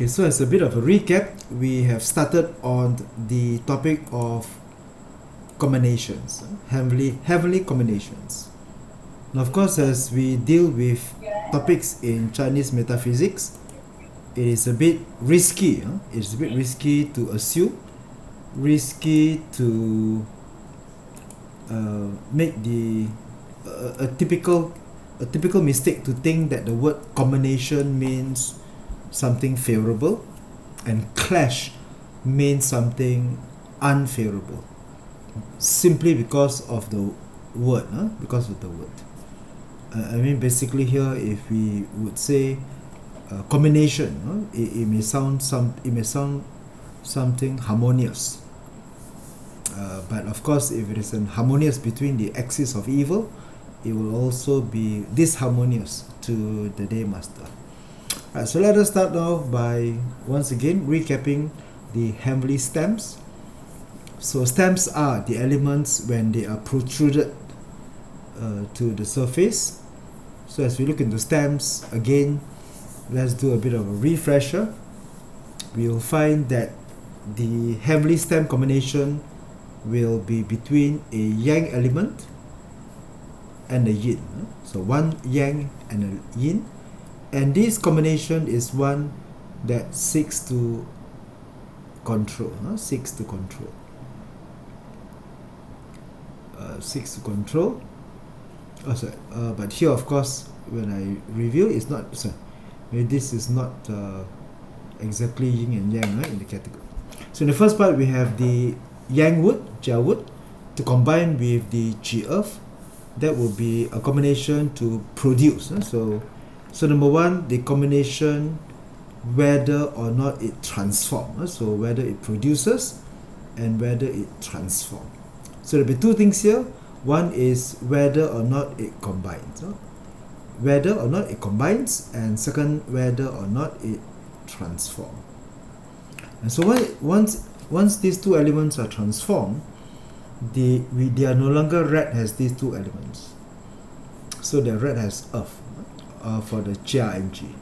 Okay, so as a bit of a recap, we have started on the topic of combinations, heavenly combinations. Now, of course, as we deal with topics in Chinese metaphysics, it is a bit risky. It's a bit risky to assume, risky to make a typical mistake to think that the word combination means something favorable and clash means something unfavorable, simply because of the word. I mean, basically here, if we would say combination, it may sound something harmonious, but of course, if it is harmonious between the axis of evil, it will also be disharmonious to the day master. Alright, so let us start now by once again recapping the heavenly stems. So stems are the elements when they are protruded to the surface. So as we look into stems again, let's do a bit of a refresher. We will find that the heavenly stem combination will be between a yang element and a yin. So one yang and a yin. And this combination is one that seeks to control. But here, of course, when I review, it's not. Maybe this is not exactly yin and yang, right, in the category. So in the first part, we have the yang wood, jia wood, to combine with the ji earth. That will be a combination to produce. So number one, the combination, whether or not it transforms. So whether it produces and whether it transforms. So there will be two things here. One is whether or not it combines. Whether or not it combines, and second, whether or not it transforms. And so once these two elements are transformed, they are no longer red has these two elements. So the red has earth. For the Jia and Ji.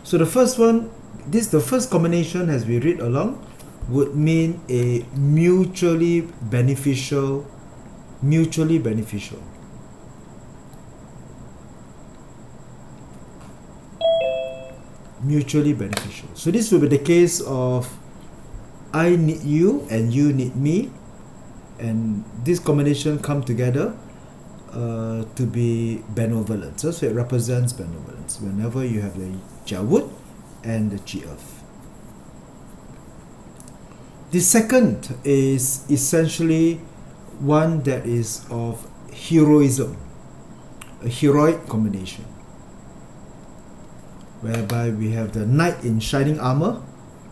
So the first one, the first combination as we read along would mean a mutually beneficial. So this will be the case of I need you and you need me, and this combination come together to be benevolent. So it represents benevolence whenever you have the Jia wood and the Ji earth. The second is essentially one that is of heroism, a heroic combination, whereby we have the knight in shining armor,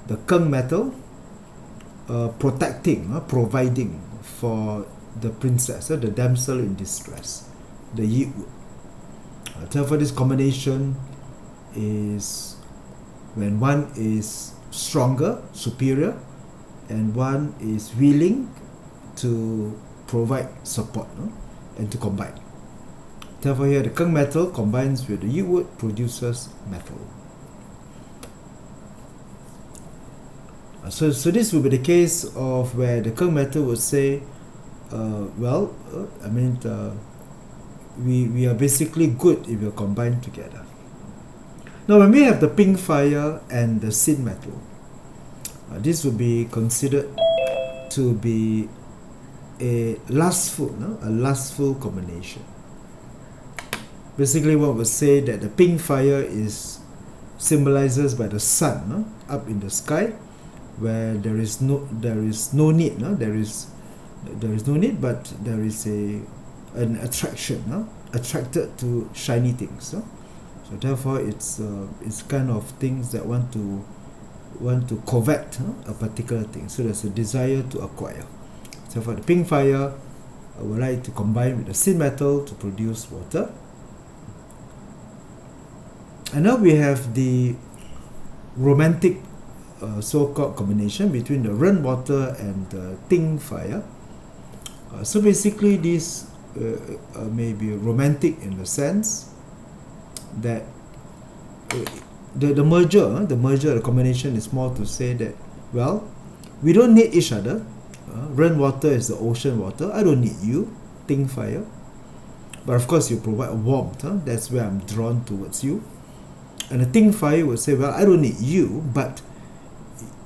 the Keng metal, providing for the princess, the damsel in distress, the yi wood. Therefore, this combination is when one is stronger, superior, and one is willing to provide support and to combine. Therefore, here the Keng metal combines with the yi wood, produces metal. So this will be the case of where the Keng metal would say, we are basically good if we are combined together. Now, when we have the pink fire and the sin metal, this would be considered to be a lustful combination. Basically, one would say that the pink fire symbolizes by the sun up in the sky, where there is no need. There is no need, but there is an attraction, attracted to shiny things. So therefore, it's kind of things that want to covet a particular thing. So there's a desire to acquire. So for the pink fire, I would like to combine with the sin metal to produce water. And now we have the romantic so-called combination between the Ren water and the Ting fire. So basically, this may be romantic in the sense that the combination is more to say that, well, we don't need each other. Rainwater is the ocean water. I don't need you, ting fire. But of course, you provide warmth. That's where I'm drawn towards you. And the ting fire would say, well, I don't need you, but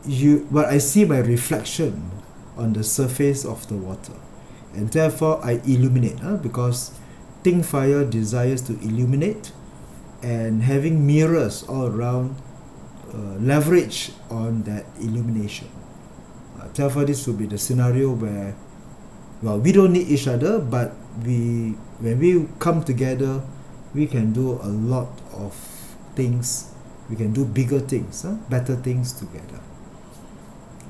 I see my reflection on the surface of the water, and therefore I illuminate. Because ting fire desires to illuminate, and having mirrors all around leverage on that illumination. Therefore, this will be the scenario where, well, we don't need each other, but when we come together, we can do a lot of things. We can do bigger things, better things together.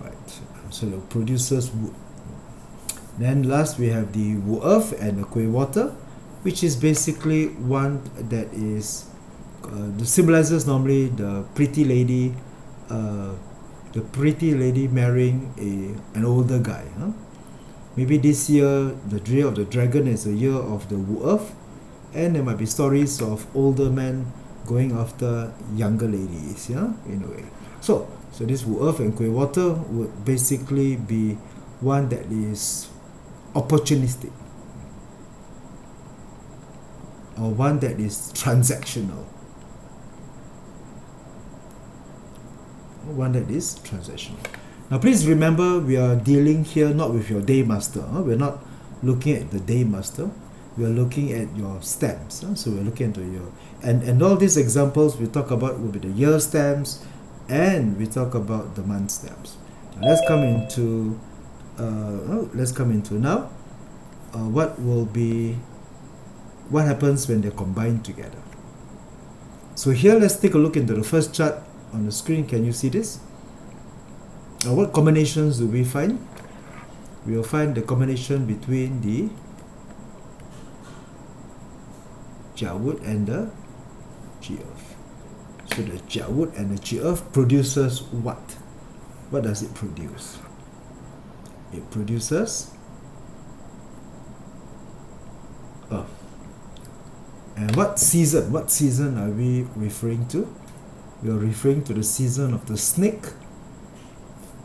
Right. So the producers wood. Then last we have the Wu Earth and the Kui Water, which is basically one that is symbolizes normally the pretty lady marrying an older guy. Maybe this year the year of the dragon is the year of the Wu Earth, and there might be stories of older men going after younger ladies, in a way. So this Wu Earth and Kui Water would basically be one that is opportunistic, or one that is transactional. Now please remember, we are dealing here not with your day master. We're not looking at the day master. We are looking at your stamps. So we're looking into your and all these examples we talk about will be the year stamps, and we talk about the month stamps. Now, let's come into now what happens when they're combined together. So here, let's take a look into the first chart on the screen. Can you see this? What combinations do we find? We will find the combination between the Jiawood and the Ji-Earth. So the Jiawood and the Ji-Earth produces what? What does it produce? It produces Earth. And what season are we referring to? We are referring to the season of the snake.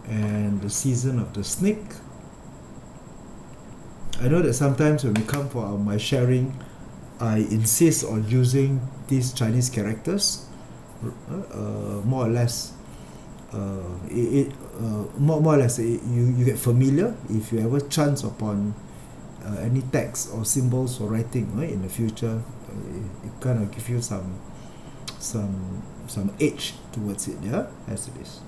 And the season of the snake, I know that sometimes when we come for my sharing, I insist on using these Chinese characters, more or less. You get familiar if you ever chance upon any text or symbols or writing in the future. It kind of gives you some edge towards it, as it is.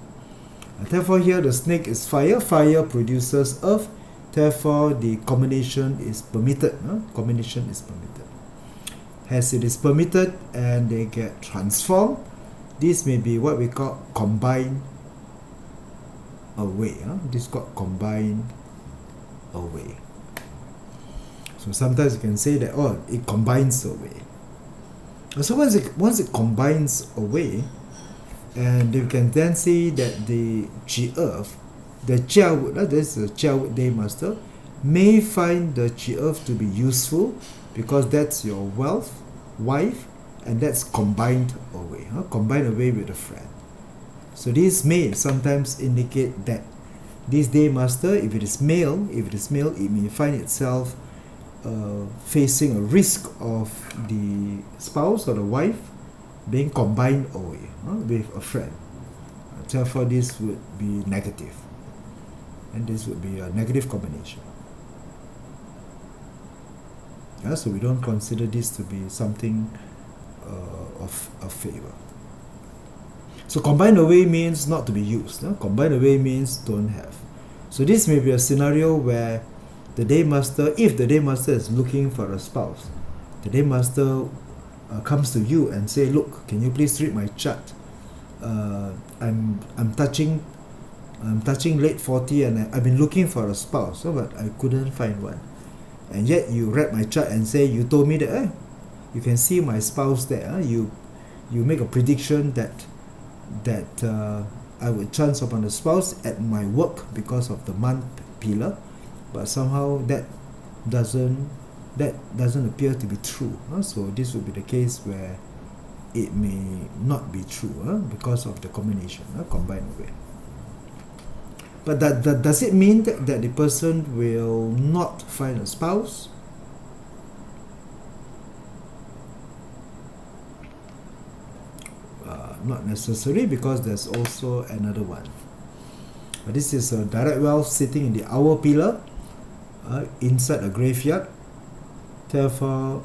Therefore, here the snake is fire. Fire produces earth. Therefore, the combination is permitted. Combination is permitted. As it is permitted and they get transformed, this may be what we call combine away. This is called combine away. So sometimes you can say that it combines away. So once it combines away, and you can then see that the Ji-Earth, the Jiawood, that is the Jiawood day master, may find the Ji-Earth to be useful because that's your wife, and that's combined away. Combined away with a friend. So this may sometimes indicate that this day master, if it is male, it may find itself facing a risk of the spouse or the wife being combined away with a friend. Therefore, this would be negative, and this would be a negative combination. So we don't consider this to be something of favor. So combined away means not to be used. Combined away means don't have. So this may be a scenario where the day master, if the day master is looking for a spouse, the day master comes to you and say, look, can you please read my chart? I'm touching late 40 and I've been looking for a spouse, but I couldn't find one. And yet you read my chart and say, you told me that you can see my spouse there. You make a prediction that I would chance upon a spouse at my work because of the month pillar, but somehow that doesn't appear to be true. So this would be the case where it may not be true because of the combination, combined away. But does it mean that the person will not find a spouse? Not necessary, because there's also another one. This is a direct well sitting in the hour pillar inside a graveyard, therefore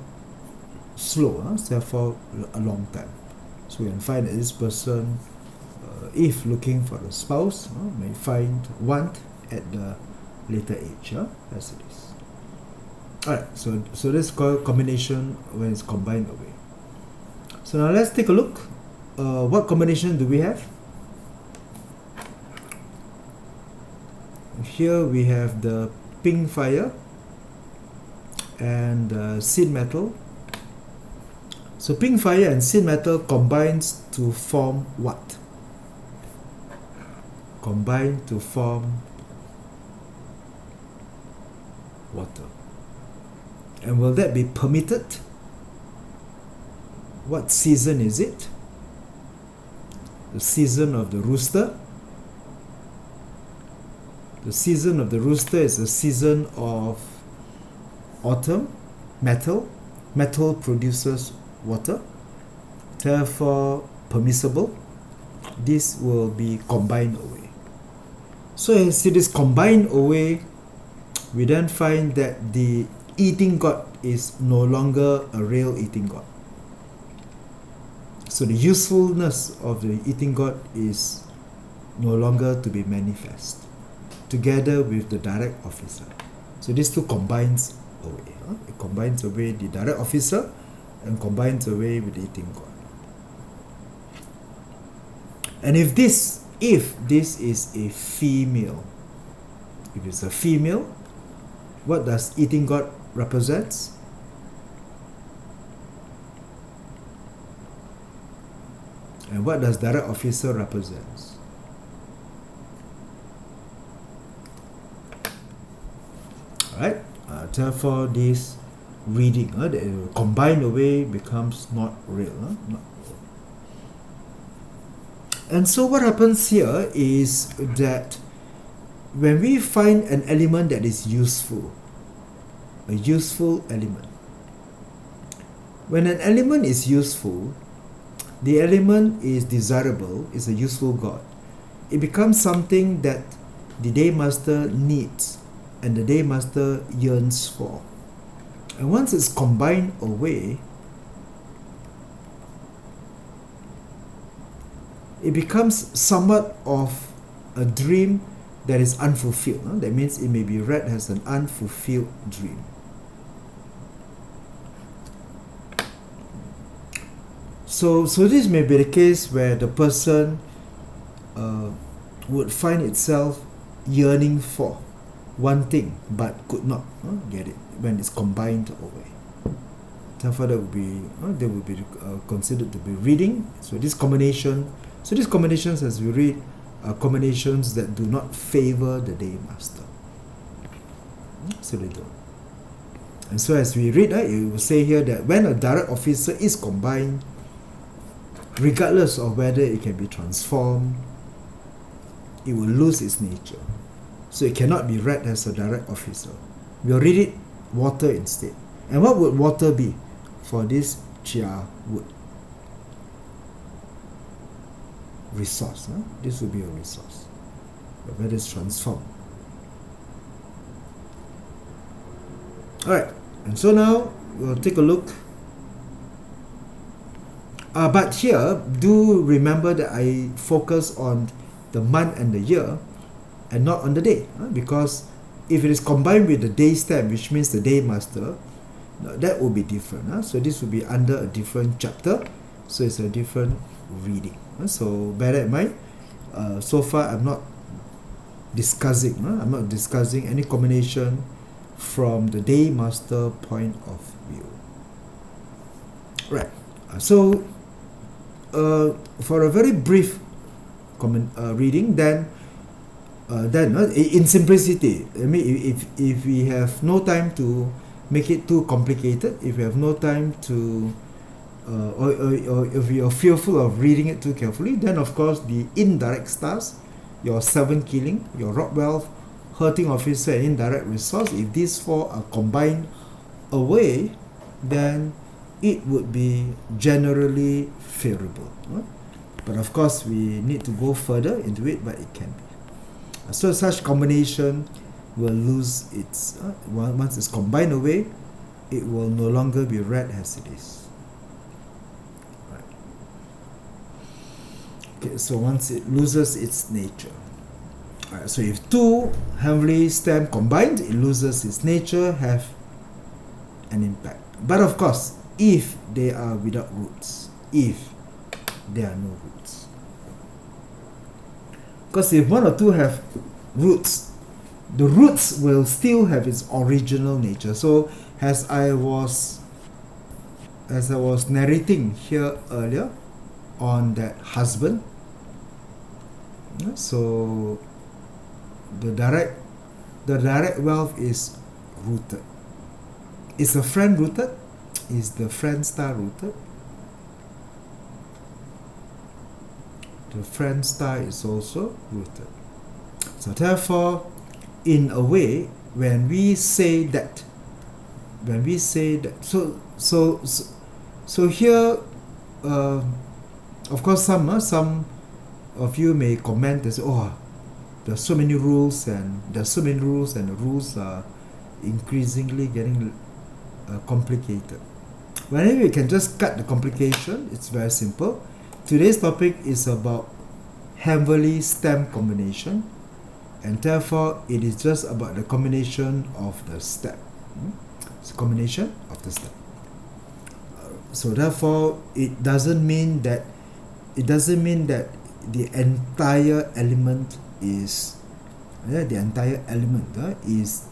slow, therefore a long time. So we can find that this person, if looking for a spouse, may find one at the later age, as it is. Alright, so this is called combination when it's combined away. So now let's take a look. What combination do we have? Here we have the pink fire and sin metal. So pink fire and sin metal combines to form what? Combine to form water. And will that be permitted? What season is it? The season of the rooster. The season of the rooster is the season of autumn. Metal produces water, therefore permissible. This will be combined away. So as it is combined away, we then find that the eating god is no longer a real eating god. So the usefulness of the eating god is no longer to be manifest, together with the direct officer. So these two combines away. It combines away the direct officer and combines away with the eating god. And if this is a female, if it's a female, what does eating god represents? And what does direct officer represents? Alright, therefore this reading combined away becomes not real. Not real. And so what happens here is that when we find an element that is useful, a useful element, when an element is useful, the element is desirable, is a useful god, it becomes something that the day master needs and the day master yearns for. And once it's combined away, it becomes somewhat of a dream that is unfulfilled. That means it may be read as an unfulfilled dream. So this may be the case where the person would find itself yearning for one thing but could not get it when it's combined away. Therefore, that would be considered to be reading. So these combinations, as we read, are combinations that do not favor the day master. So they don't. And so as we read, it will say here that when a direct officer is combined, regardless of whether it can be transformed, it will lose its nature. So it cannot be read as a direct officer. We'll read it water instead. And what would water be for this chia wood? Resource. This would be a resource. But whether it's transformed. Alright, and so now we'll take a look. But here, do remember that I focus on the month and the year and not on the day, because if it is combined with the day stamp, which means the day master, that will be different. So this will be under a different chapter, so it's a different reading. So bear that in mind. So far I'm not discussing any combination from the day master point of view. Right. So for a very brief reading, then in simplicity, I mean, if we have no time to make it too complicated, if we have no time to or if you're fearful of reading it too carefully, then of course the indirect stars, your 7 killing, your rob wealth, hurting officer, and indirect resource, if these four are combined away, then it would be generally favorable. But of course, we need to go further into it, but it can be. So such combination will lose its, once it's combined away, it will no longer be read as it is. Right. Okay, so once it loses its nature. Right, so if two heavenly stem combined, it loses its nature, have an impact. But of course, if they are without roots, if there are no roots. Because if one or two have roots, the roots will still have its original nature. So as I was narrating here earlier on that husband, so the direct wealth is rooted. Is a friend rooted? Is the friend star rooted? The friend star is also rooted. So therefore, in a way, when we say that, so here, of course, some of you may comment and say, "Oh, there's so many rules, and the rules are increasingly getting complicated." Well, anyway, we can just cut the complication. It's very simple. Today's topic is about heavenly stem combination, and therefore it is just about the combination of the stem. It's a combination of the stem. So therefore, it doesn't mean that the entire element is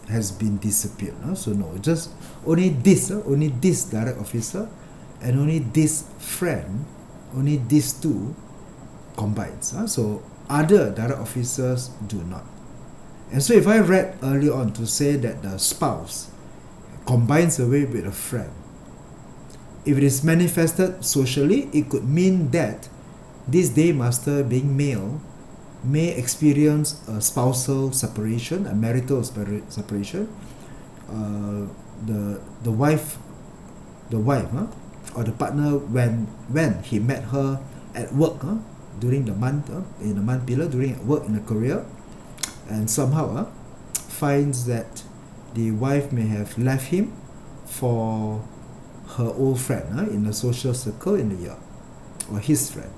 has been disappeared. So no, just only this direct officer and only this friend, only these two combines. So other direct officers do not. And so if I read early on to say that the spouse combines away with a friend, if it is manifested socially, it could mean that this day master, being male, may experience a spousal separation, a marital separation. The wife, or the partner, when he met her at work, during the month, in the month pillar, during at work in a career, and somehow finds that the wife may have left him for her old friend in the social circle in the year, or his friend.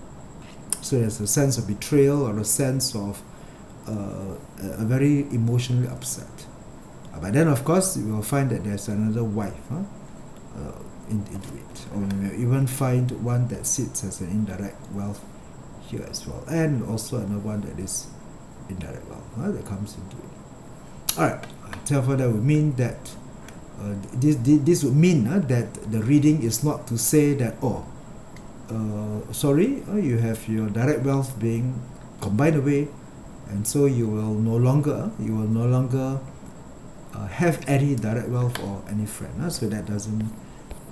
So there's a sense of betrayal, or a sense of a very emotionally upset. But then, of course, you will find that there's another wife into it, or you may even find one that sits as an indirect wealth here as well, and also another one that is indirect wealth that comes into it. All right. Therefore, that would mean that this would mean that the reading is not to say that you have your direct wealth being combined away, and so you will no longer have any direct wealth or any friend. So that doesn't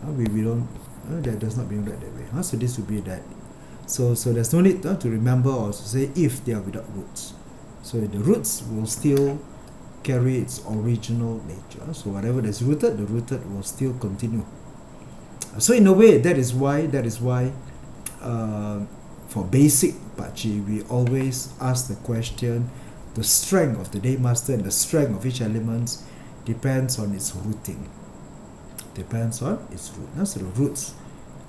that does not being read that way. So this would be that. So there's no need to remember or to say if they are without roots. So the roots will still carry its original nature. So whatever that's rooted, the rooted will still continue. So in a way, that is why for basic Pachi, we always ask the question: the strength of the day master and the strength of each element depends on its rooting. Depends on its root. So the roots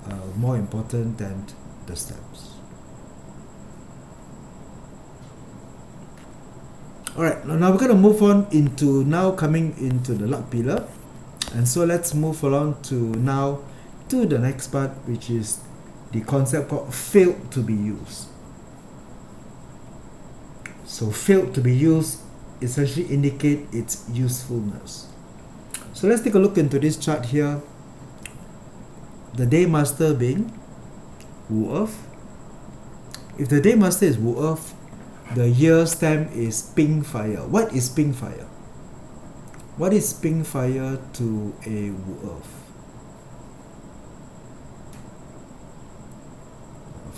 are more important than the stems. Alright, now we're going to move on into coming into the luck pillar. And so let's move along to the next part, which is the concept called failed to be used. So failed to be used essentially indicate its usefulness. So let's take a look into this chart here. The day master being Wu Earth. If the day master is Wu Earth, the year stem is pink fire. What is pink fire? What is pink fire to a Wu Earth?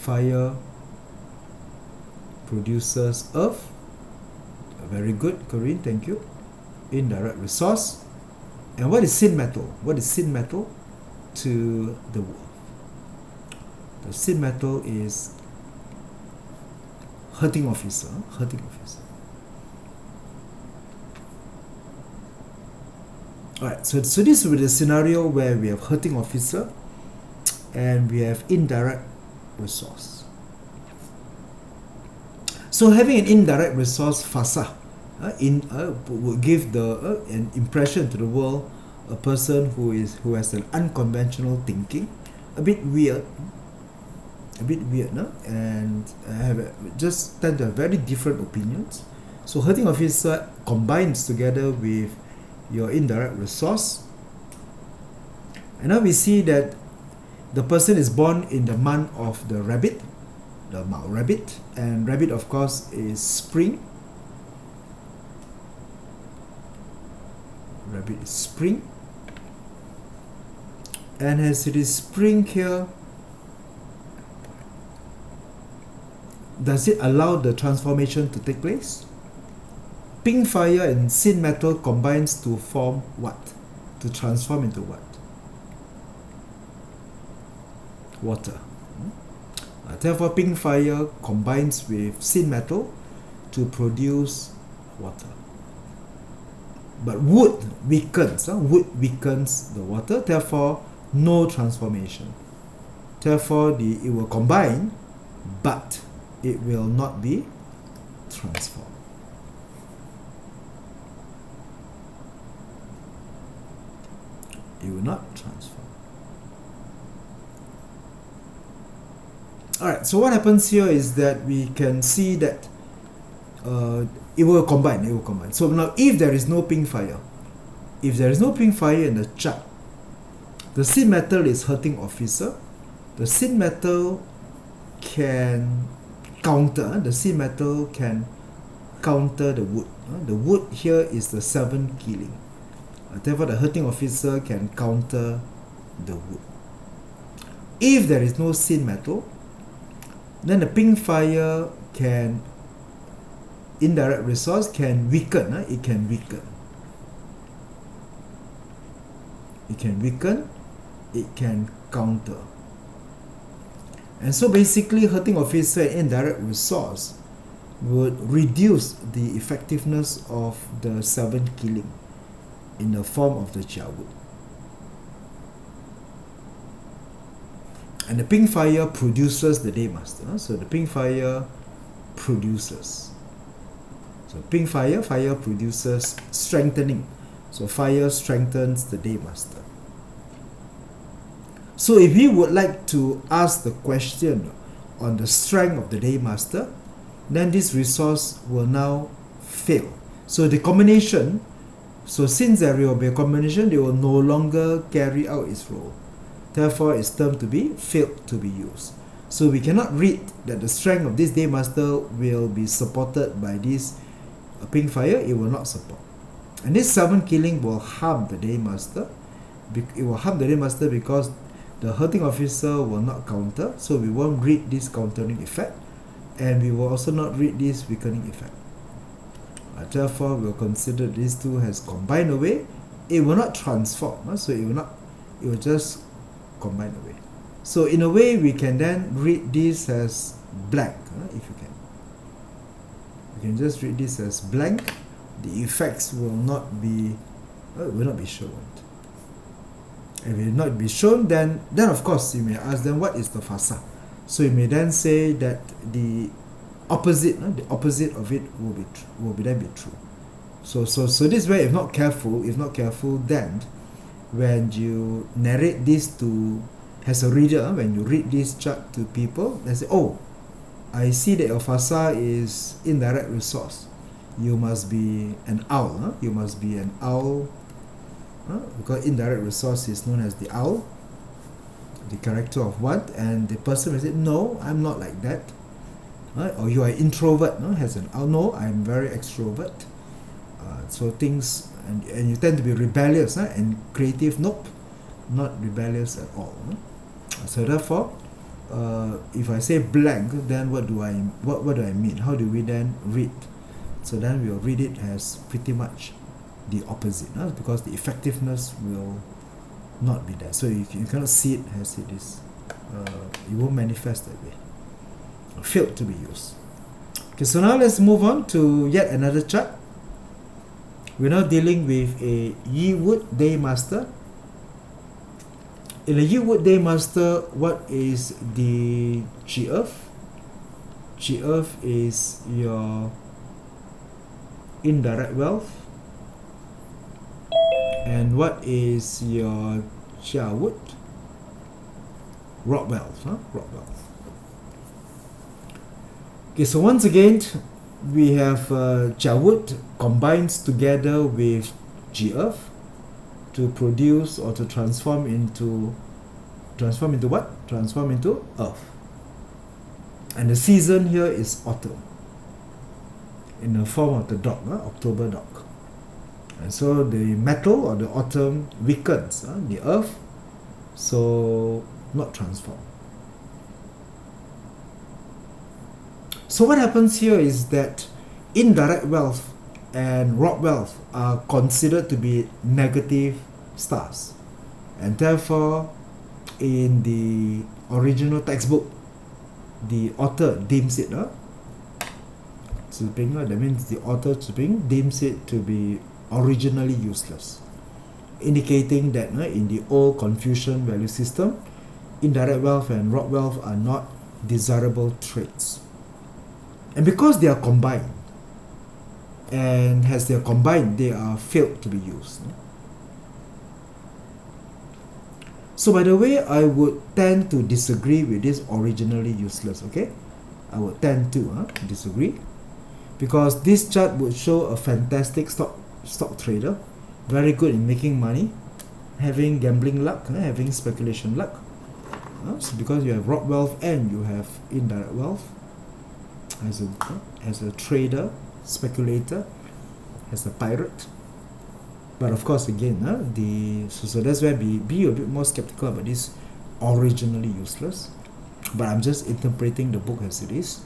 fire produces earth. Very good, Corinne, thank you. Indirect resource. And what is sin metal? What is sin metal to the world? The sin metal is hurting officer. Hurting officer. Alright, so this will be the scenario where we have hurting officer and we have indirect resource. So having an indirect resource fasa would give an impression to the world, a person who has an unconventional thinking, a bit weird, no? And just tend to have very different opinions. So hurting officer combines together with your indirect resource, and now we see that the person is born in the month of the rabbit, the Mao rabbit, and rabbit of course is spring. Rabbit is spring, and as it is spring here, does it allow the transformation to take place? Pink fire and sin metal combines to form what? To transform into what? Water. Therefore, pink fire combines with sin metal to produce water. But wood weakens. Wood weakens the water. Therefore, no transformation. Therefore, it will combine, but it will not be transformed. It will not transform. Alright, so what happens here is that we can see that it will combine. So now if there is no pink fire, in the chart, the sin metal is hurting officer, the sin metal can counter the wood. The wood here is the 7 killing. Therefore, the hurting officer can counter the wood. If there is no sin metal, then the pink fire can, indirect resource can weaken. It can weaken. It can counter. And so basically, hurting officer and indirect resource would reduce the effectiveness of the 7 killing in the form of the chia wood. And the pink fire produces the day master. So the pink fire produces. So pink fire produces strengthening. So fire strengthens the day master. So if we would like to ask the question on the strength of the day master, then this resource will now fail. So the combination, since there will be a combination, they will no longer carry out its role. Therefore, it's termed to be failed to be used. So we cannot read that the strength of this day master will be supported by this pink fire. It will not support. And this 7 killing will harm the day master. It will harm the day master because the hurting officer will not counter. So we won't read this countering effect. And we will also not read this weakening effect. Therefore, we'll consider these two as combined away. It will not transform. So it will just combine away. So in a way, we can then read this as blank, if you can. You can just read this as blank. The effects will not be shown. If it will not be shown, then of course you may ask them, what is the fasa? So you may then say that the opposite of it will then be true. So this way, if not careful, then when you narrate this as a reader, when you read this chart to people, they say, oh, I see that your fasa is indirect resource. You must be an owl. You must be an owl. Because indirect resource is known as the owl, the character of what, and the person will say, no, I'm not like that. Or you are introvert, has an owl. No, I'm very extrovert. So things, and you tend to be rebellious and creative. Nope, not rebellious at all. So therefore, if I say blank, then what do I mean? How do we then read? So then we'll read it as pretty much the opposite, because the effectiveness will not be there. So you cannot see it as it is. It won't manifest that way. Failed to be used. Okay, so now let's move on to yet another chart. We're now dealing with a Yi Wood Day Master. In a Yi Wood Day Master, what is the Chi Earth? Chi Earth is your indirect wealth. And what is your Chia Wood? Rock wealth, rock wealth. Okay, so once again, we have Chia Wood combines together with Chi Earth to produce or to transform into what? Transform into Earth. And the season here is autumn, in the form of the dog, October dog. And so the metal or the autumn weakens the Earth, so not transform. So what happens here is that indirect wealth and rock wealth are considered to be negative stars, and therefore in the original textbook the author deems it that means the author deems it to be originally useless, indicating that in the old Confucian value system, indirect wealth and rock wealth are not desirable traits. And because they are combined, and as they are combined, they are failed to be used. So by the way, I would tend to disagree with this originally useless, okay? I would tend to disagree, because this chart would show a fantastic stock trader, very good in making money, having gambling luck, having speculation luck. So because you have rock wealth and you have indirect wealth, as a trader, speculator, as a pirate. But of course, again, so that's why be a bit more skeptical about this originally useless. But I'm just interpreting the book as it is,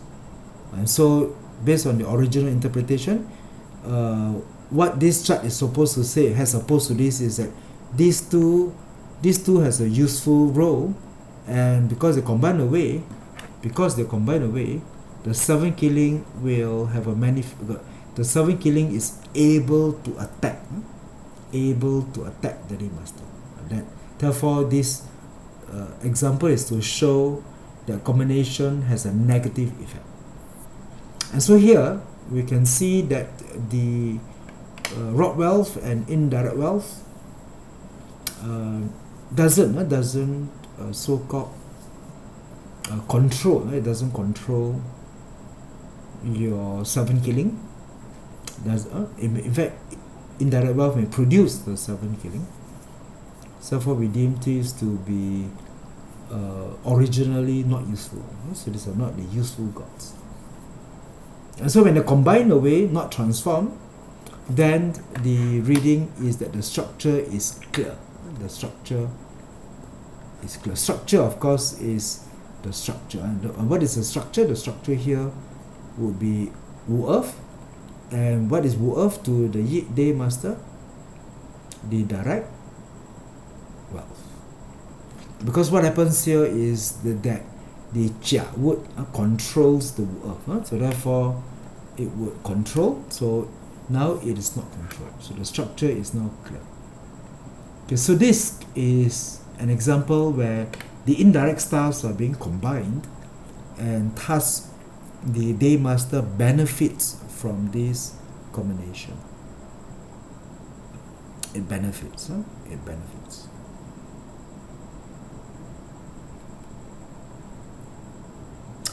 and so based on the original interpretation, what this chart is supposed to say, as opposed to this, is that these two has a useful role, and because they combine away, the 7 killing will have the 7 killing is able to attack the Day Master. Therefore, this example is to show that combination has a negative effect. And so here we can see that the rock wealth and indirect wealth doesn't so-called control. It doesn't control your 7 killing. In fact, indirect wealth may produce the 7 killing. Therefore, we deem these to be originally not useful. So these are not the useful gods. And so when they combine away, not transform, then the reading is that the structure is clear. The structure is clear. Structure, of course, is the structure. And what is the structure? The structure here would be Wu Earth. And what is Wu Earth to the Yi Day Master? The direct wealth. Because what happens here is that the Chia Wood controls the Wu Earth. So therefore, it would control. So now it is not controlled. So the structure is now clear. Okay, so this is an example where the indirect stars are being combined, and thus the Day Master benefits from this combination. It benefits. It benefits.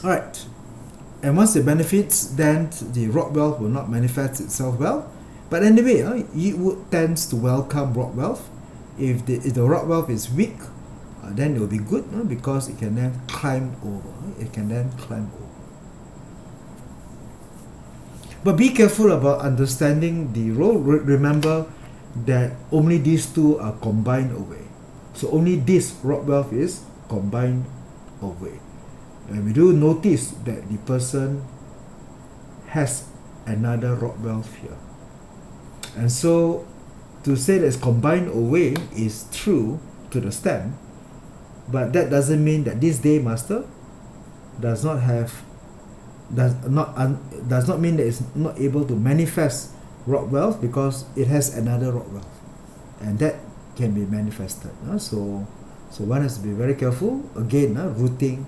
Alright. And once it benefits, then the rock wealth will not manifest itself well. But anyway, it tends to welcome rock wealth. If the rock wealth is weak, then it will be good, because it can then climb over. But be careful about understanding the role. Remember that only these two are combined away. So only this rock wealth is combined away. And we do notice that the person has another rock wealth here. And so to say that it's combined away is true to the stem, but that doesn't mean that this day master does not mean that it's not able to manifest rock wealth, because it has another rock wealth, and that can be manifested. So one has to be very careful again, rooting.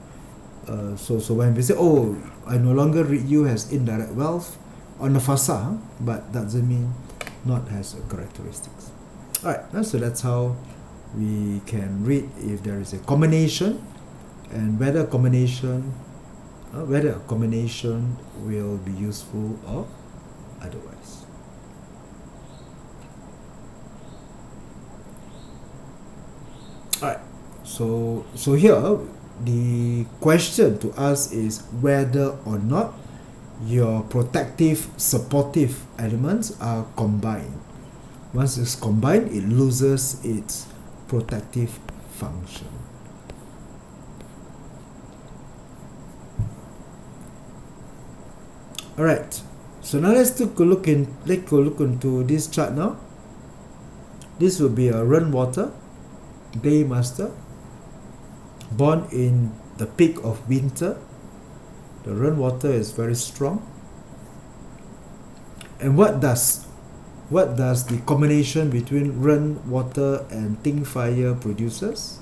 So when we say, oh, I no longer read you as indirect wealth on the fasa, but that doesn't mean not has a characteristics. Alright, so that's how we can read if there is a combination, and whether a combination will be useful or otherwise. Alright, so here the question to us is whether or not your protective supportive elements are combined. Once it's combined, it loses its protective function. Alright, so now let's take a look into this chart now. This will be a rainwater day master born in the peak of winter. The rainwater is very strong. And what does the combination between rainwater and ting fire produces?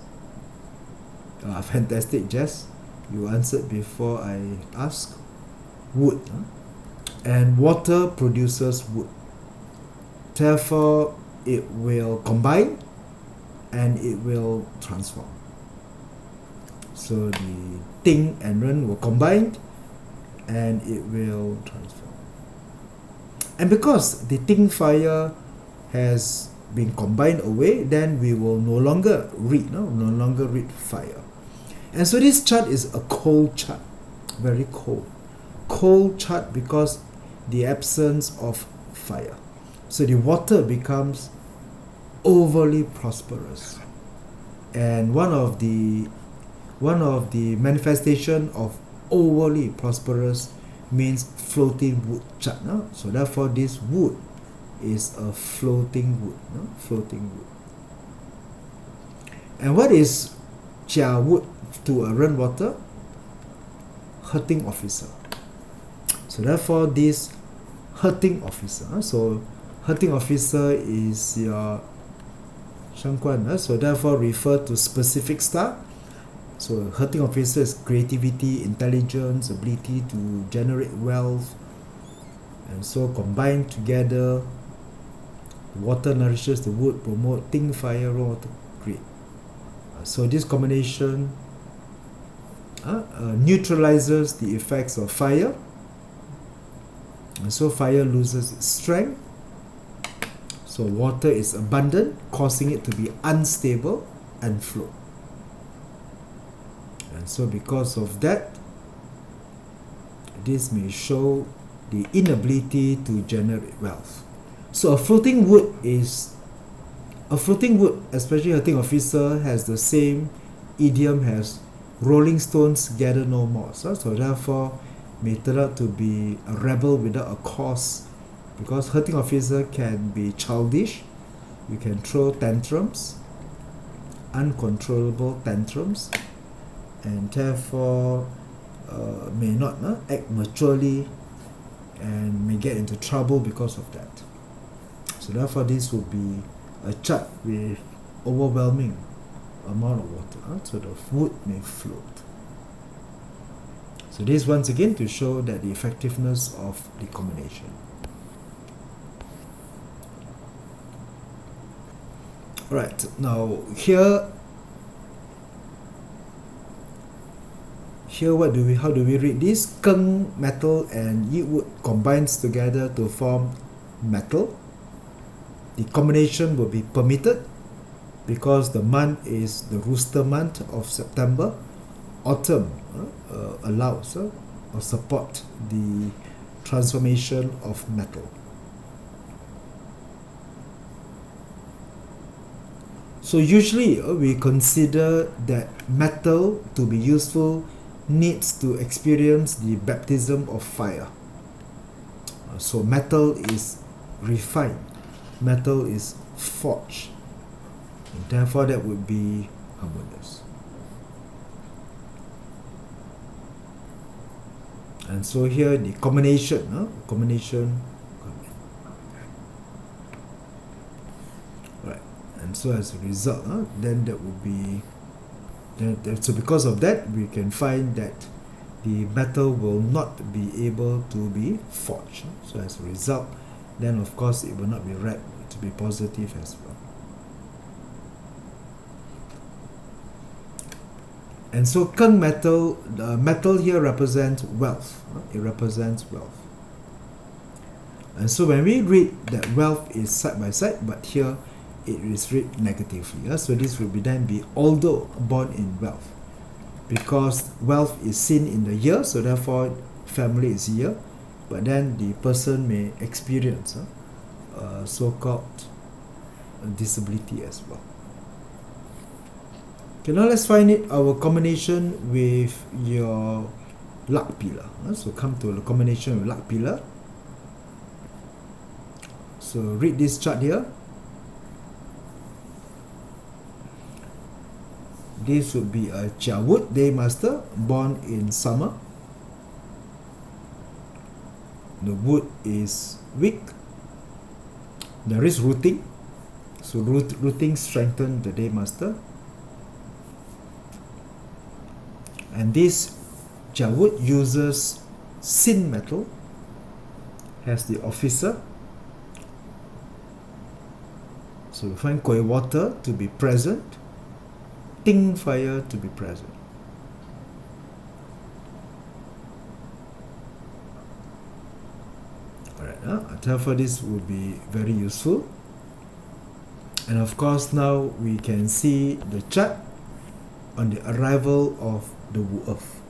Fantastic, Jess. You answered before I asked. Wood. And water produces wood. Therefore, it will combine and it will transform. So the ting and ren will combine and it will transform. And because the ting fire has been combined away, then we will no longer read fire. And so this chart is a cold chart, very cold. Cold chart because the absence of fire. So the water becomes overly prosperous. And one of the manifestation of overly prosperous means floating wood chart. No? So therefore this wood is a floating wood. No? Floating wood. And what is chia wood to a rainwater? Hurting officer. So therefore this hurting officer. So hurting officer is your shangguan. So therefore refer to specific star. So hurting officer is creativity, intelligence, ability to generate wealth. And so combined together, water nourishes the wood, promote ting fire, water, create. So this combination neutralizes the effects of fire. And so fire loses its strength. So water is abundant, causing it to be unstable and flow. And so because of that, this may show the inability to generate wealth. So a floating wood, especially hurting officer, has the same idiom as rolling stones gather no more. So therefore may turn out to be a rebel without a cause, because hurting officer can be childish. You can throw tantrums, uncontrollable tantrums, and therefore may not act maturely and may get into trouble because of that. So therefore this will be a chart with overwhelming amount of water, so the wood may float. So this once again to show that the effectiveness of the combination. Right, now here how do we read this? Keng metal and yi wood combines together to form metal. The combination will be permitted because the month is the rooster month of September. Autumn allows or support the transformation of metal. So usually we consider that metal to be useful needs to experience the baptism of fire. So metal is refined, metal is forged, and therefore that would be harmonious. And so here the combination, right, and so as a result, then that would be, so because of that we can find that the metal will not be able to be forged. So as a result, then of course it will not be read to be positive as well. And so Keng metal, the metal here represents wealth. It represents wealth. And so when we read that wealth is side by side, but here it is read negatively. So this will be then be although born in wealth, because wealth is seen in the year, so therefore family is year, but then the person may experience so-called disability as well. Okay, now let's find it our combination with your luck pillar. So come to the combination with luck pillar. So read this chart here. This would be a Chia Wood Day Master born in summer. The wood is weak. There is rooting. So rooting strengthens the Day Master. And this Chia Wood uses Sin metal as the officer. So we find Kueh water to be present, Ting fire to be present. Alright, therefore this would be very useful. And of course now we can see the chart on the arrival of the Wu Earth.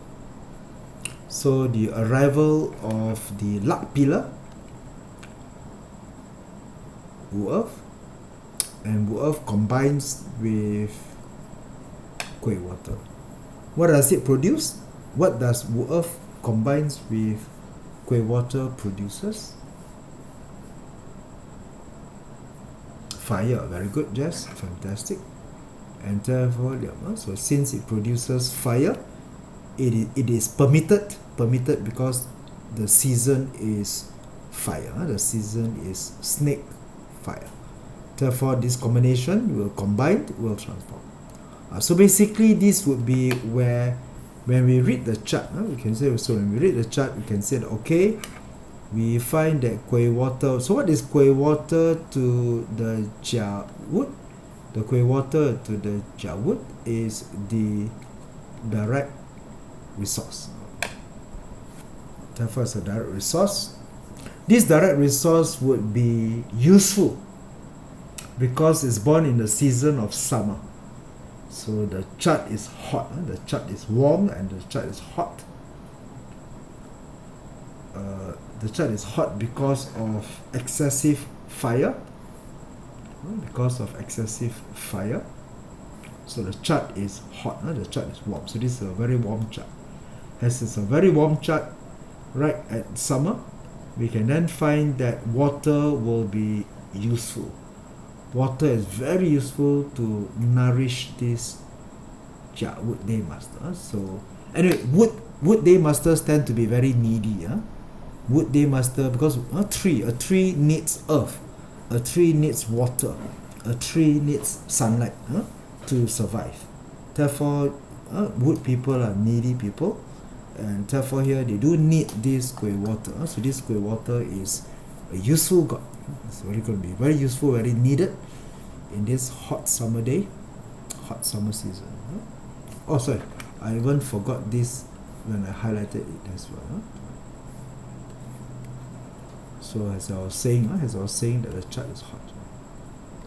So the arrival of the luck pillar, Wu Earth, and Wu Earth combines with Kueh water. What does it produce? What does Wu Earth combines with Kueh water produces? Fire. Very good, Jess. Fantastic. And therefore, so since it produces fire, it is permitted because the season is fire. The season is snake fire. Therefore, this combination will combine, will transform. So basically, this would be where, when we read the chart, we can say, so when we read the chart, we can say that, okay, we find that Kueh water. So what is Kueh water to the Chia Wood? The Kueh water to the Chia Wood is the direct resource. Therefore, it's a direct resource. This direct resource would be useful because it's born in the season of summer. So the chart is hot, the chart is warm, and the chart is hot. The chart is hot because of excessive fire. So the chart is hot, the chart is warm. So this is a very warm chart. As it's a very warm chart right at summer, we can then find that water will be useful. Water is very useful to nourish this Chia Wood Day Master. So anyway, wood Day Masters tend to be very needy. Wood Day Master, because a tree needs earth, a tree needs water, a tree needs sunlight to survive. Therefore, wood people are needy people, and therefore here they do need this Kueh water. So this Kueh water is a useful god. It's very going to be very useful, very needed in this hot summer day, hot summer season. Oh, sorry, I even forgot this when I highlighted it as well. So as I was saying that the chart is hot.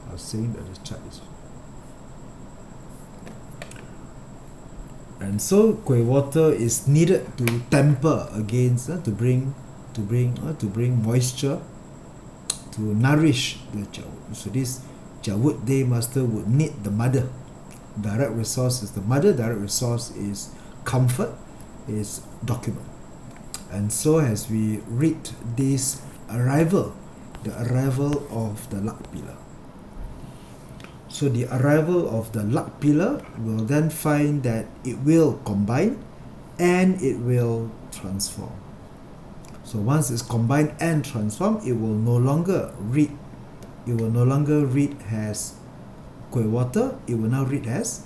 I was saying that the chart is hot. And so Kueh water is needed to temper against, to bring moisture, to nourish the Chia Wood. So this Chia Wood Day Master would need the mother. Direct resource is the mother. Direct resource is comfort, is document. And so as we read this arrival, the arrival of the luck pillar. So the arrival of the luck pillar will then find that it will combine and it will transform. So once it's combined and transformed, it will no longer read. It will no longer read as koi water. It will now read as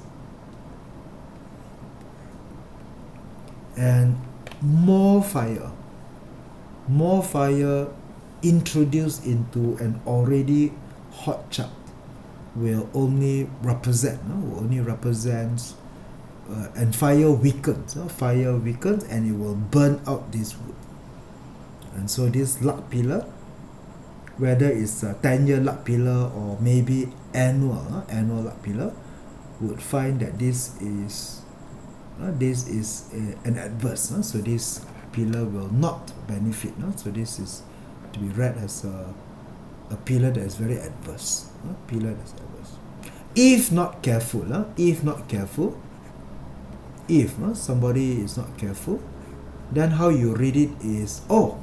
and more fire. More fire introduced into an already hot chart will only represent, and fire weakens. Fire weakens and it will burn out this wood. And so this luck pillar, whether it's a 10-year luck pillar or maybe annual luck pillar, would find that this is an adverse. So this pillar will not benefit. So this is to be read as a pillar that is very adverse. Pillar that's adverse. If not careful, if somebody is not careful, then how you read it is, oh,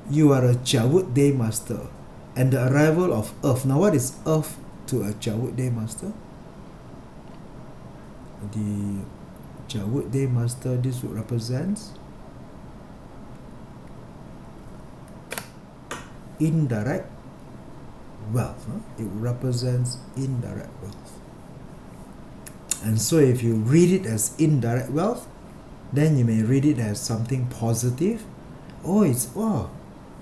you are a Chawut Day Master, and the arrival of Earth. Now what is Earth to a Chawut Day Master? The Chawut Day Master, this would represent indirect wealth. It represents indirect wealth. And so if you read it as indirect wealth, then you may read it as something positive.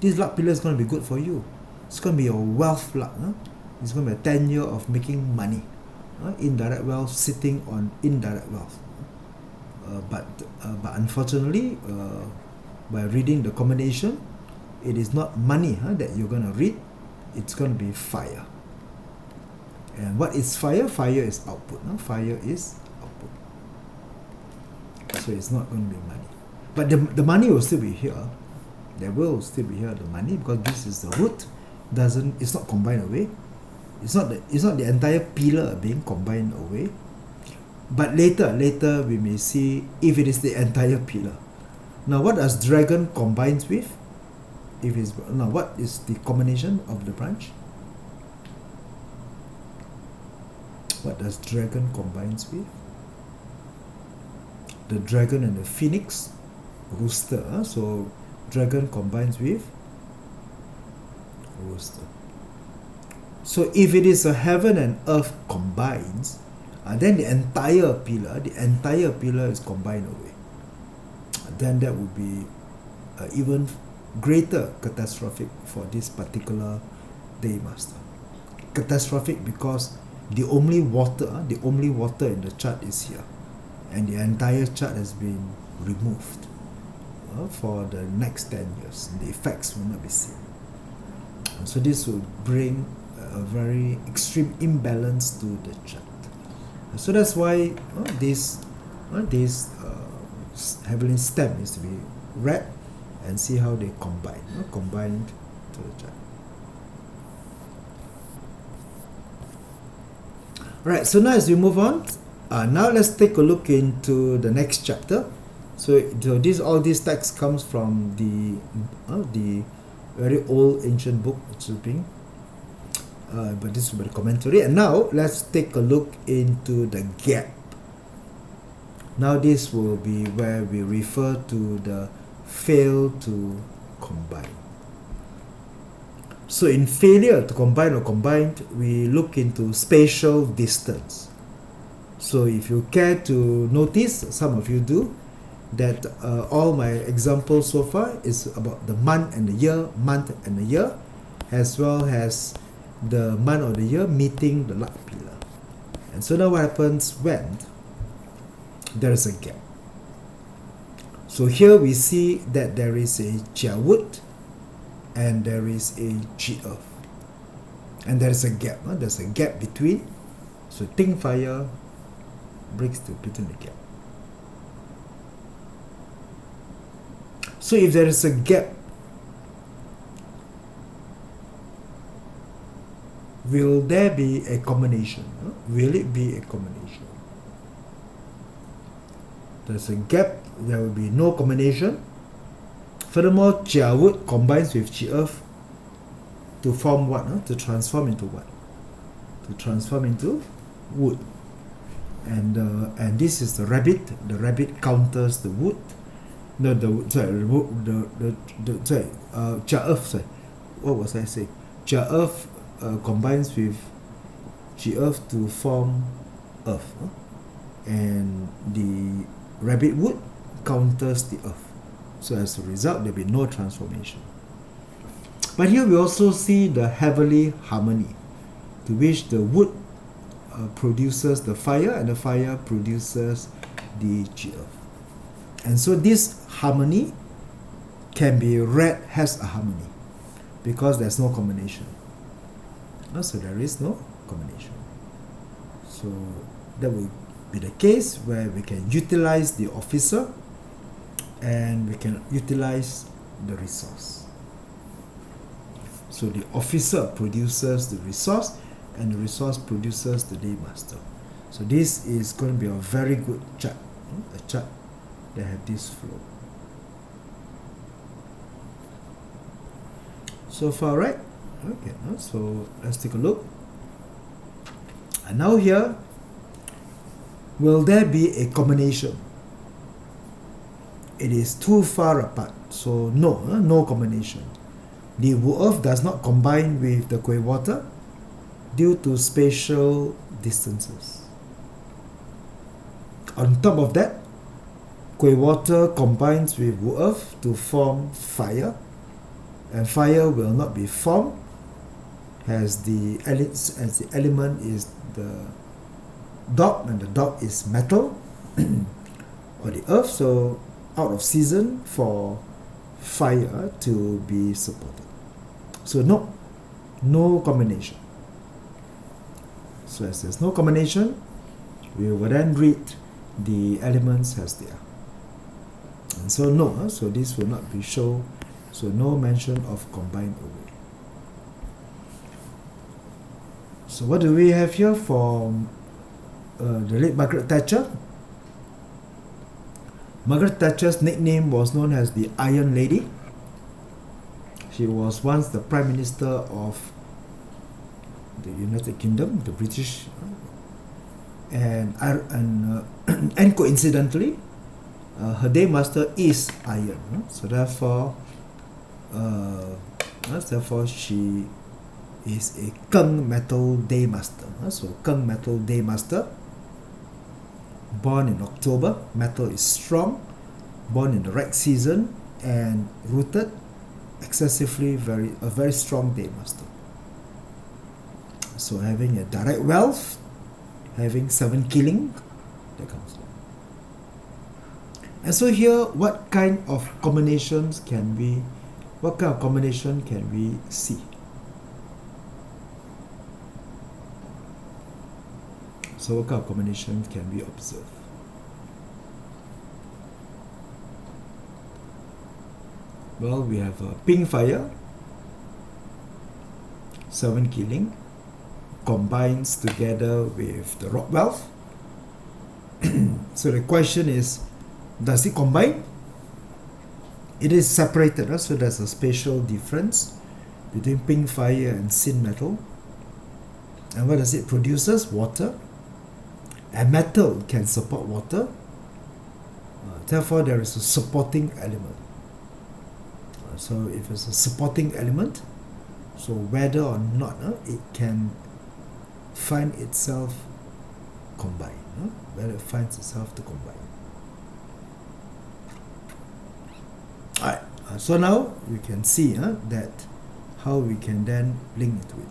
This luck pillar is going to be good for you. It's going to be a wealth luck. It's going to be a 10 year of making money. Indirect wealth, sitting on indirect wealth. But unfortunately, by reading the combination, it is not money that you're going to read. It's going to be fire. And what is fire? Fire is output. Fire is output. So it's not going to be money. But the money will still be here. There will still be here the money, because this is the root. It's not combined away. It's not the entire pillar being combined away. But later we may see if it is the entire pillar. Now what does dragon combines with? What is the combination of the branch? What does dragon combines with? The dragon and the phoenix, rooster. So dragon combines with rooster. So if it is a heaven and earth combines, then the entire pillar is combined away. Then that would be even greater catastrophic for this particular day master. Catastrophic because the only water in the chart is here, and the entire chart has been removed for the next 10 years. The effects will not be seen. So this will bring a very extreme imbalance to the chart. So that's why this heavenly stem is to be read and see how they combined to the chart. Right, so now as we move on, now let's take a look into the next chapter. So all this text comes from the very old ancient book, but this will be the commentary. And now let's take a look into the gap. Now this will be where we refer to the fail to combine. So in failure to combine or combined, we look into spatial distance. So if you care to notice, some of you do, that all my examples so far is about the month and the year, as well as the month or the year meeting the luck pillar. And so now what happens when there is a gap? So here we see that there is a Jiawut and there is a Ji-Earth. And there is a gap. There's a gap between. So Ting fire breaks between the gap. So if there is a gap, will there be a combination? Will it be a combination? there's a gap, there will be no combination. Furthermore, Jia wood combines with Ji earth to form what? To transform into what? To transform into wood. And this is the rabbit. The rabbit counters the wood. No, Jia earth. Sorry, what was I saying? Jia earth combines with Ji earth to form earth, and the rabbit wood counters the earth. So as a result, there will be no transformation. But here we also see the heavenly harmony, to which the wood produces the fire, and the fire produces the Ji earth. And so this harmony can be read as a harmony, because there's no combination. So there is no combination. So that will be the case where we can utilize the officer and we can utilize the resource. So the officer produces the resource and the resource produces the day master. So this is going to be a very good chart, a chart that have this flow. So far, right? Okay, so let's take a look. And now here, will there be a combination? It is too far apart, so no, no combination. The Wu Earth does not combine with the Kui Water due to spatial distances. On top of that, Kui Water combines with Wu Earth to form fire, and fire will not be formed as the element is the dog, and the dog is metal or the earth, so out of season for fire to be supported. So no combination. So as there's no combination, we will then read the elements as they are. And so no, so this will not be shown, so no mention of combined away. So what do we have here for the late Margaret Thatcher? Margaret Thatcher's nickname was known as the Iron Lady. She was once the Prime Minister of the United Kingdom, the British, and coincidentally, her day master is iron. So therefore, she is a Keng metal day master. So Keng metal day master, born in October, metal is strong, born in the right season, and rooted excessively, a very strong day master. So having a direct wealth, having 7 killing, that comes in. And so here, what kind of combinations can we see? So what kind of combination can we observe? Well, we have a pink fire, 7 killing, combines together with the rock wealth. So the question is, does it combine? It is separated, so there's a spatial difference between pink fire and sin metal. And what does it produces? Water. And metal can support water. Therefore, there is a supporting element. So if it's a supporting element, so whether or not it can find itself combined, whether it finds itself to combine. Alright, so now we can see that how we can then link it to it.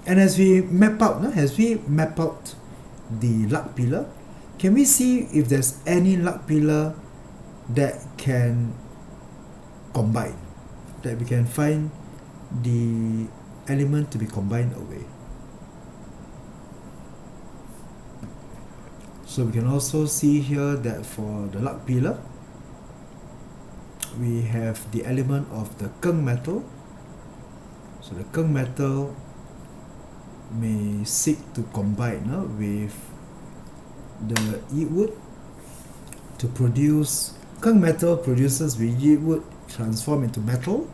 And as we map out the luck pillar, can we see if there's any luck pillar that can combine, that we can find the element to be combined away? So we can also see here that for the luck pillar, we have the element of the Keng metal. So the Keng metal may seek to combine with the Yi wood to produce Kung metal produces with yi wood transform into metal,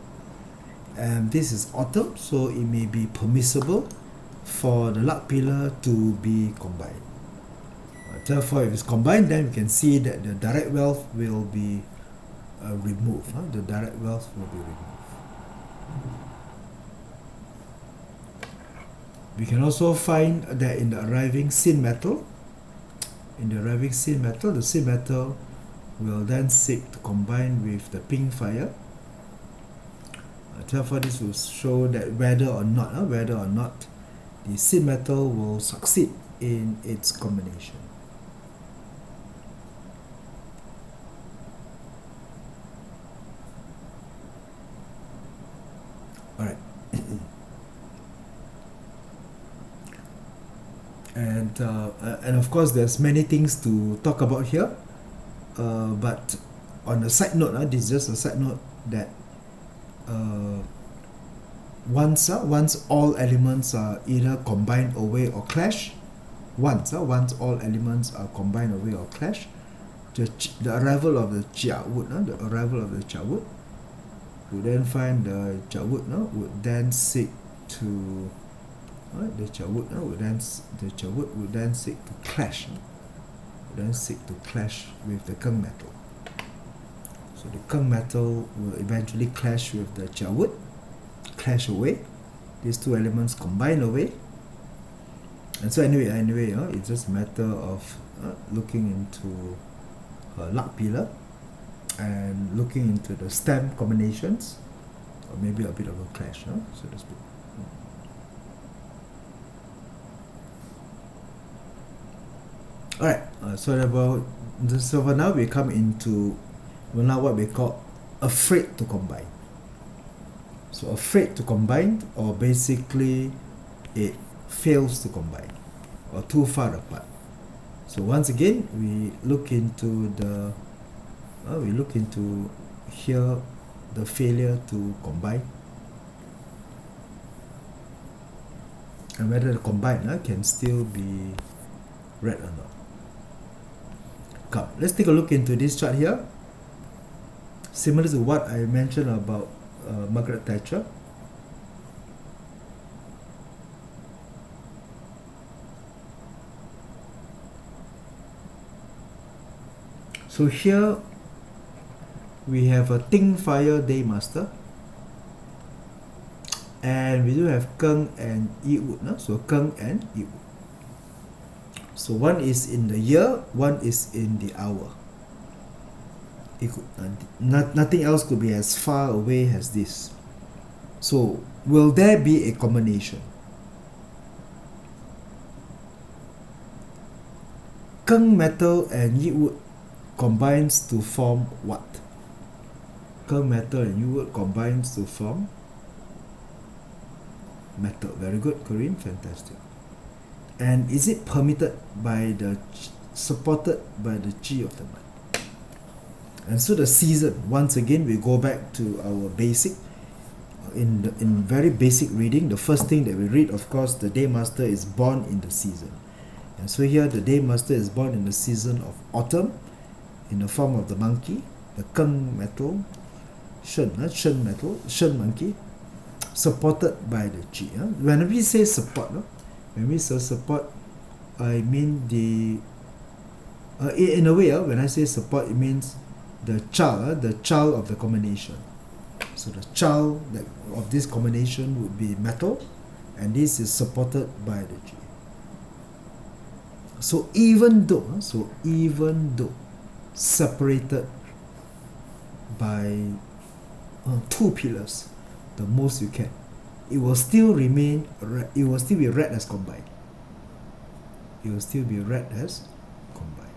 and this is autumn, so it may be permissible for the luck pillar to be combined. Therefore, if it's combined, then we can see that the direct wealth will be removed. The direct wealth will be removed. We can also find that in the arriving sin metal, the sin metal will then seek to combine with the pink fire. Therefore, this will show that whether or not the sin metal will succeed in its combination. Alright. And of course, there's many things to talk about here. But on a side note, this is just a side note that once all elements are either combined away or clash, once all elements are combined away or clash, the arrival of the Jia wood, we then find the Jia wood would then seek to the Jia wood would then seek to clash. With the Kung metal. So the Kung metal will eventually clash with the Jia wood, clash away. These two elements combine away. And so anyway, it's just a matter of looking into luck pillar and looking into the stem combinations, or maybe a bit of a clash, so to speak. Alright, so for now we come into what we call afraid to combine. So afraid to combine, or basically it fails to combine, or too far apart. So once again, we look into here the failure to combine, and whether the combine can still be read or not. Come, let's take a look into this chart here. Similar to what I mentioned about Margaret Thatcher. So here we have a Ting Fire Day Master, and we do have Kung and Yi Wood, so Kung and Yi Wood. So one is in the year, one is in the hour. It could, nothing else could be as far away as this. So will there be a combination? Kung metal and Yi wood combines to form what? Kung metal and Yi wood combines to form metal. Very good, Corinne, fantastic. And is it permitted by supported by the G of the month? And so the season, once again, we go back to our basic, in very basic reading. The first thing that we read, of course, the day master is born in the season. And so here the day master is born in the season of autumn, in the form of the monkey, the Kung metal, Shen monkey, supported by the G. When we say support, when we say support, I mean in a way, when I say support, it means the child of the combination. So the child of this combination would be metal, and this is supported by the G. So even though separated by two pillars, the most you can, it will still remain. It will still be read as combined. It will still be read as combined.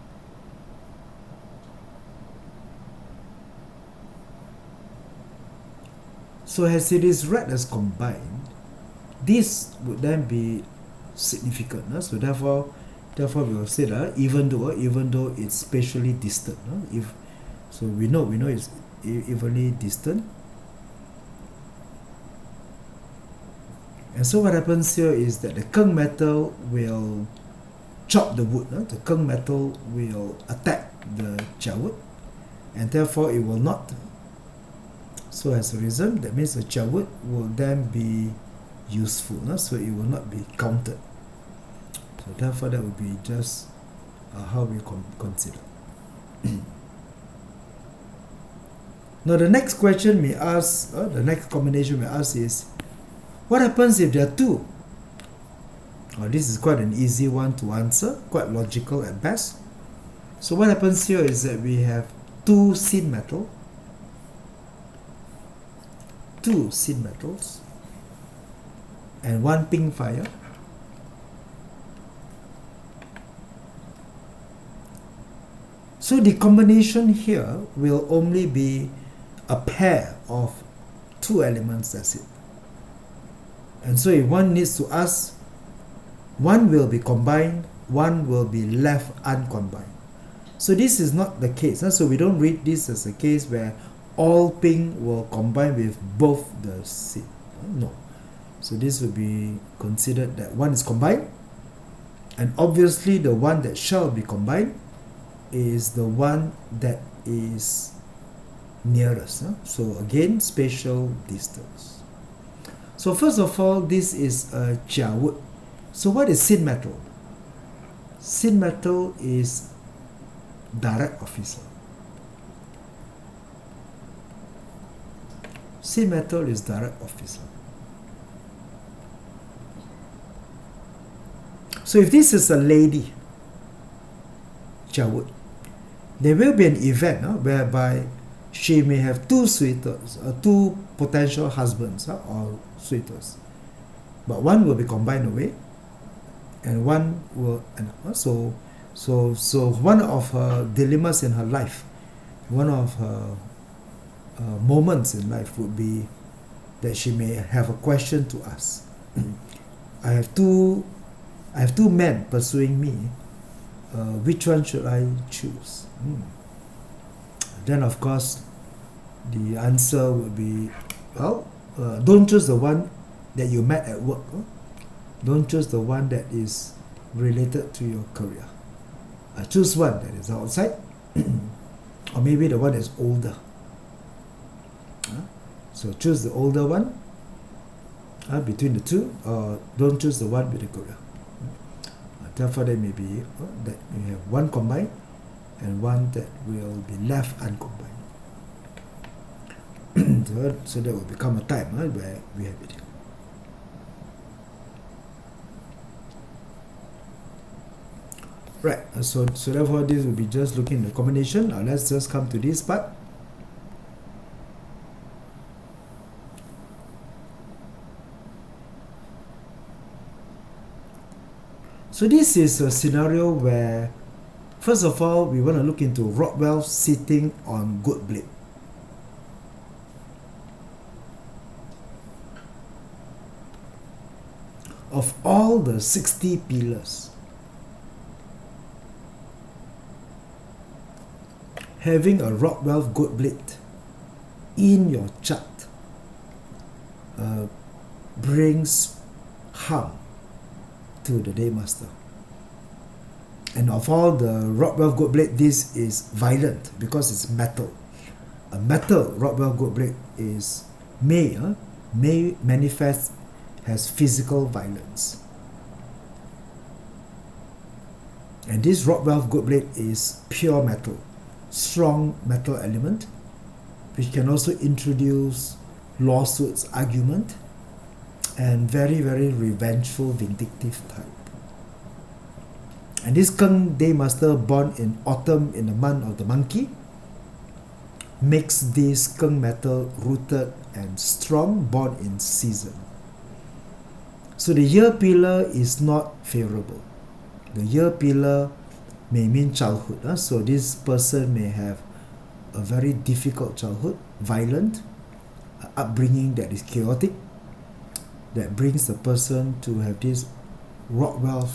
So as it is read as combined, this would then be significant. So therefore we will say that even though it's spatially distant, we know it's evenly distant. And so what happens here is that the Kung metal will chop the wood. The Kung metal will attack the jiawood, and therefore it will not. So as a result, that means the jiawood will then be useful, so it will not be counted. So therefore that would be just how we consider. Now the next question we ask, the next combination we ask is, what happens if there are two? This is quite an easy one to answer, quite logical at best. So what happens here is that we have two sin metals, and one pink fire. So the combination here will only be a pair of two elements, that's it. And so if one needs to ask, one will be combined, one will be left uncombined. So this is not the case. So we don't read this as a case where all pink will combine with both the sin. No. So this will be considered that one is combined, and obviously the one that shall be combined is the one that is nearest. So again, spatial distance. So first of all, this is a jiawood. So what is sin metal? Sin metal is direct officer. Sin metal is direct officer. So if this is a lady, jiawood, there will be an event whereby she may have two suitors, two potential husbands or suitors, but one will be combined away, and one will. So one of her dilemmas in her life, one of her moments in life would be that she may have a question to ask. I have two men pursuing me. Which one should I choose? Then of course the answer would be, well, don't choose the one that you met at work. Don't choose the one that is related to your career. Choose one that is outside, or maybe the one that's older. So choose the older one between the two, or don't choose the one with the career. Therefore, there may be that you have one combined and one that will be left uncombined. So that will become a time where we have it. Right, so therefore this will be just looking at the combination. Now let's just come to this part. So this is a scenario where, first of all, we want to look into Rockwell sitting on good blade. Of all the 60 pillars, having a Rockwell good blade in your chart brings harm to the day master. And of all the Rockwell good blade, this is violent because it's metal. A metal Rockwell good blade may manifest as physical violence. And this Rockwell good blade is pure metal, strong metal element, which can also introduce lawsuits, argument, and very, very revengeful, vindictive type. And this Keng Day Master born in autumn in the month of the monkey makes this Keng metal rooted and strong, born in season. So the year pillar is not favorable. The year pillar may mean childhood. So this person may have a very difficult childhood, violent, upbringing that is chaotic, that brings the person to have this Rockwell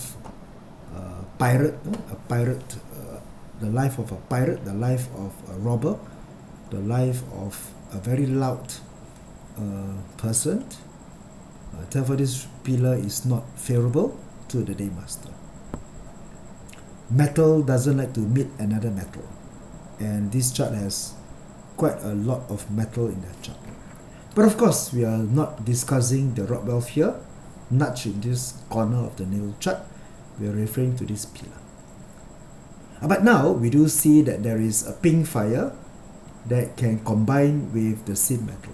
pirate, the life of a pirate, the life of a robber, the life of a very loud person. Therefore, this pillar is not favorable to the day master. Metal doesn't like to meet another metal. and this chart has quite a lot of metal in that chart. But of course, we are not discussing the rock valve here. Nudge in this corner of the naval chart, we are referring to this pillar. But now we do see that there is a pink fire that can combine with the seed metal.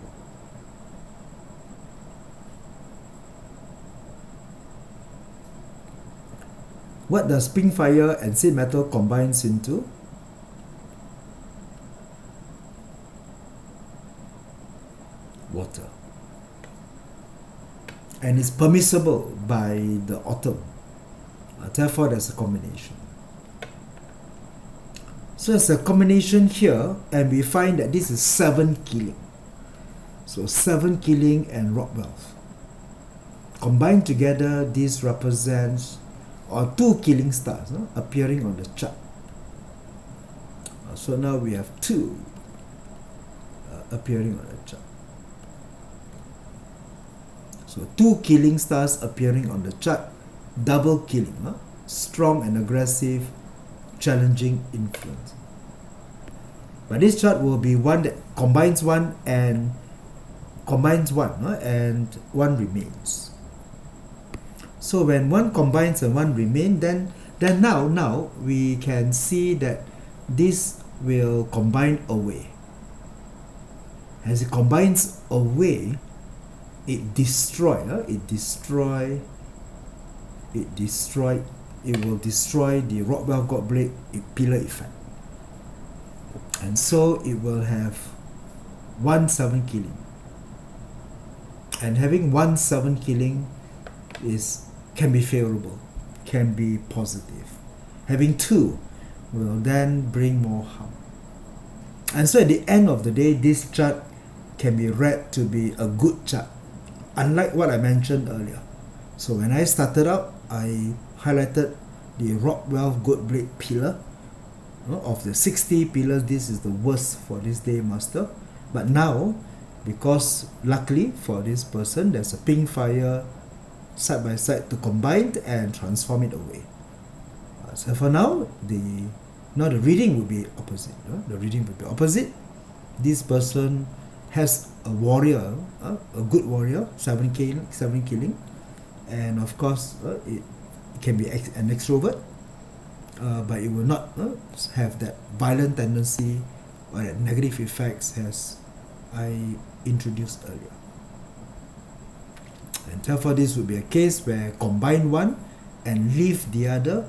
What does pink fire and seed metal combines into? Water. And it's permissible by the atom. Therefore, there's a combination. So there's a combination here, and we find that this is 7 killing. So 7 killing and rock valve. Combined together, this represents 2 killing stars appearing on the chart. So now we have 2 appearing on the chart. So 2 killing stars appearing on the chart, double killing, strong and aggressive, challenging influence. But this chart will be one that combines one and one remains. So when one combines and one remains, then now we can see that this will combine away. As it combines away, it will destroy the rock valve goblet pillar effect. And so it will have 1-7 killing. And having 1-7 killing can be favorable, can be positive. Having 2 will then bring more harm. And so at the end of the day, this chart can be read to be a good chart, unlike what I mentioned earlier. So when I started out, I highlighted the rock valve good blade pillar. Of the 60 pillars, this is the worst for this day master. But now, because luckily for this person, there's a pink fire side by side to combine and transform it away. So for now, the reading will be opposite. The reading will be opposite. This person has a warrior, a good warrior, 7 killing, and of course it can be an extrovert, but it will not have that violent tendency or that negative effects as I introduced earlier. And therefore this would be a case where combine one and leave the other,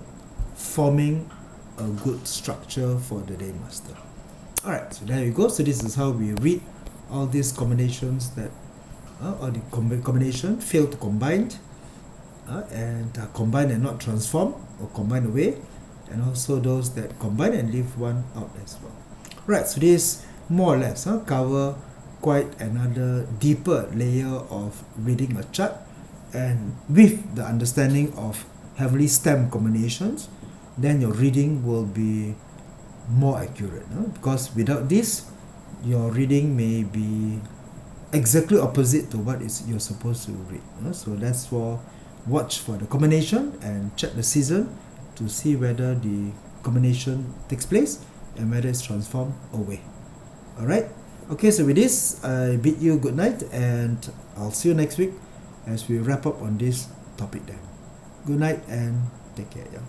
forming a good structure for the day master. Alright, so there you go. So this is how we read all these combinations that or the combination fail to combine, and combine and not transform, or combine away, and also those that combine and leave one out as well. Right, so this more or less cover quite another deeper layer of reading a chart, and with the understanding of heavily stem combinations, then your reading will be more accurate, because without this, your reading may be exactly opposite to what you're supposed to read. So that's for watch for the combination and check the season to see whether the combination takes place and whether it's transformed away. Alright, okay, so with this, I bid you good night, and I'll see you next week as we wrap up on this topic then. Good night and take care, yeah.